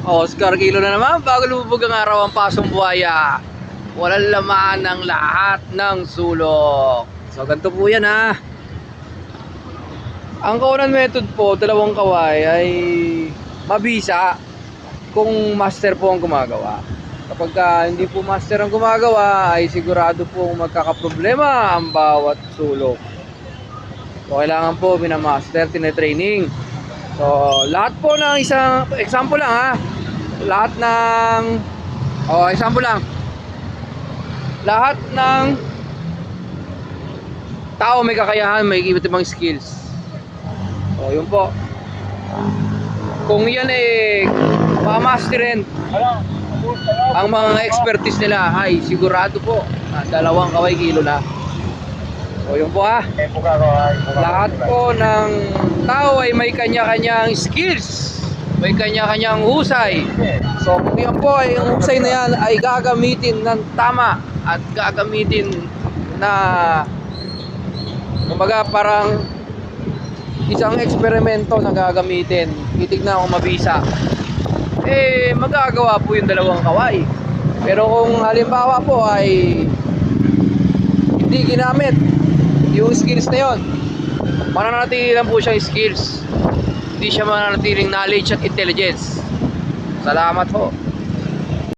Oscar Kilo na naman, bago lumubog ang araw ang pasong buhaya. Walang laman ng lahat ng sulok. So ganito po yan ha. Ang kaunan method po, dalawang kaway ay mabisa kung master po ang gumagawa. Kapag hindi po master ang gumagawa, ay sigurado po magkakaproblema ang bawat sulok. So kailangan po binamaster, tinetraining. So lahat po ng isang example lang ha. Lahat ng example lang. Lahat ng tao may kakayahan, may iba't ibang skills. So yun po. Kung yan mamasterin ang mga expertise nila, ay sigurado po dalawang kaway kilo na. So yun po ha. Lahat po ng tao ay may kanya-kanyang skills, may kanya-kanyang husay. So kung yan po ay yung husay na yan ay gagamitin ng tama at gagamitin na kumbaga parang isang eksperimento na gagamitin, titignan kung mabisa, magagawa po yung dalawang kaway. Pero kung halimbawa po ay hindi ginamit yung skills na yon, mananatili lang po siyang skills, hindi siya mananatiling knowledge at intelligence. Salamat po.